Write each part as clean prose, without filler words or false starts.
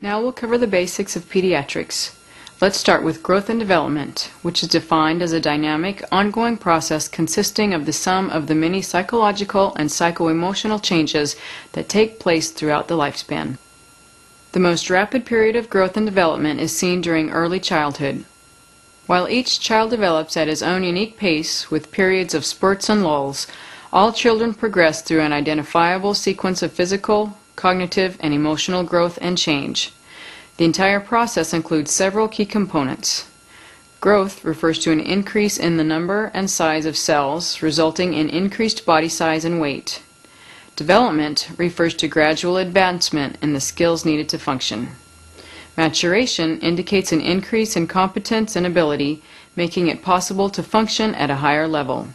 Now we'll cover the basics of pediatrics. Let's start with growth and development, which is defined as a dynamic, ongoing process consisting of the sum of the many psychological and psycho-emotional changes that take place throughout the lifespan. The most rapid period of growth and development is seen during early childhood. While each child develops at his own unique pace with periods of spurts and lulls, all children progress through an identifiable sequence of physical, cognitive, and emotional growth and change. The entire process includes several key components. Growth refers to an increase in the number and size of cells, resulting in increased body size and weight. Development refers to gradual advancement in the skills needed to function. Maturation indicates an increase in competence and ability, making it possible to function at a higher level.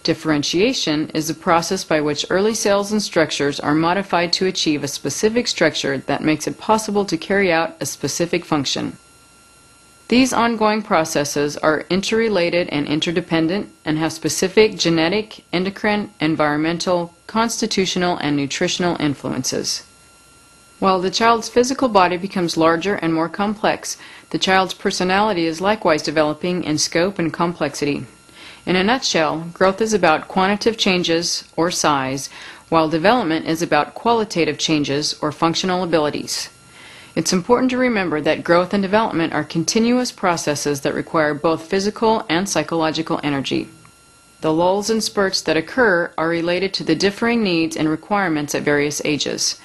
Differentiation is the process by which early cells and structures are modified to achieve a specific structure that makes it possible to carry out a specific function. These ongoing processes are interrelated and interdependent and have specific genetic, endocrine, environmental, constitutional, and nutritional influences. While the child's physical body becomes larger and more complex, the child's personality is likewise developing in scope and complexity. In a nutshell, growth is about quantitative changes, or size, while development is about qualitative changes, or functional abilities. It's important to remember that growth and development are continuous processes that require both physical and psychological energy. The lulls and spurts that occur are related to the differing needs and requirements at various ages.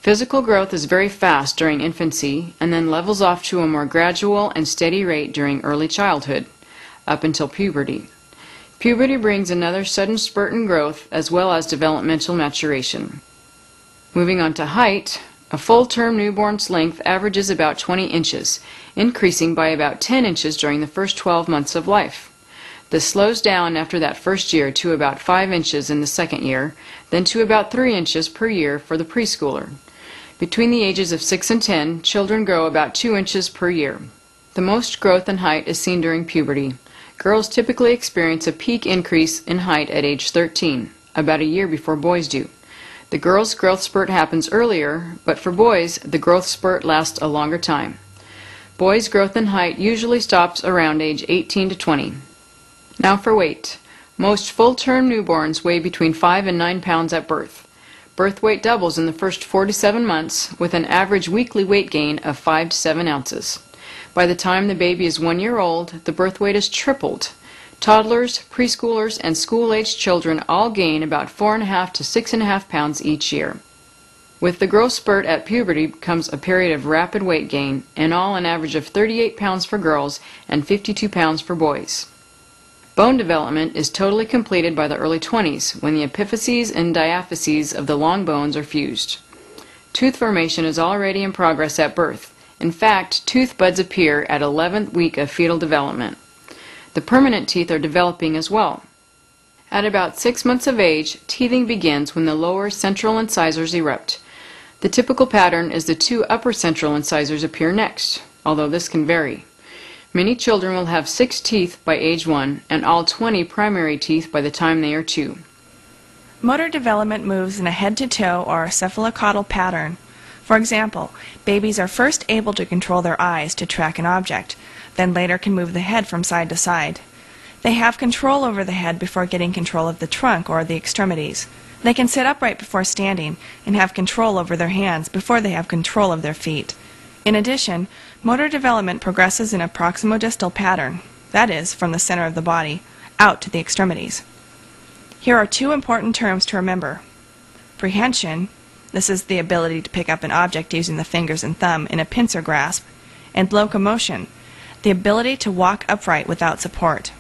Physical growth is very fast during infancy and then levels off to a more gradual and steady rate during early childhood, up until puberty. Puberty brings another sudden spurt in growth as well as developmental maturation. Moving on to height, a full-term newborn's length averages about 20 inches, increasing by about 10 inches during the first 12 months of life. This slows down after that first year to about 5 inches in the second year, then to about 3 inches per year for the preschooler. Between the ages of 6 and 10, children grow about 2 inches per year. The most growth in height is seen during puberty. Girls typically experience a peak increase in height at age 13, about a year before boys do. The girls' growth spurt happens earlier, but for boys, the growth spurt lasts a longer time. Boys' growth in height usually stops around age 18 to 20. Now for weight. Most full-term newborns weigh between 5 and 9 pounds at birth. Birth weight doubles in the first 4 to 7 months, with an average weekly weight gain of 5 to 7 ounces. By the time the baby is 1 year old, the birth weight is tripled. Toddlers, preschoolers, and school-aged children all gain about 4.5 to 6.5 pounds each year. With the growth spurt at puberty comes a period of rapid weight gain, in all an average of 38 pounds for girls and 52 pounds for boys. Bone development is totally completed by the early 20s, when the epiphyses and diaphyses of the long bones are fused. Tooth formation is already in progress at birth. In fact, tooth buds appear at 11th week of fetal development. The permanent teeth are developing as well. At about 6 months of age, teething begins when the lower central incisors erupt. The typical pattern is the 2 upper central incisors appear next, although this can vary. Many children will have 6 teeth by age 1 and all 20 primary teeth by the time they are 2. Motor development moves in a head-to-toe or cephalocaudal pattern. For example, babies are first able to control their eyes to track an object, then later can move the head from side to side. They have control over the head before getting control of the trunk or the extremities. They can sit upright before standing and have control over their hands before they have control of their feet. In addition, motor development progresses in a proximodistal pattern, that is, from the center of the body, out to the extremities. Here are 2 important terms to remember. Prehension, this is the ability to pick up an object using the fingers and thumb in a pincer grasp, and locomotion, the ability to walk upright without support.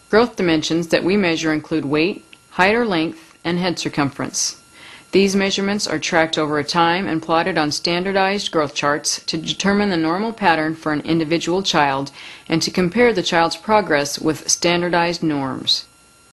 Growth dimensions that we measure include weight, height or length, and head circumference. These measurements are tracked over a time and plotted on standardized growth charts to determine the normal pattern for an individual child and to compare the child's progress with standardized norms.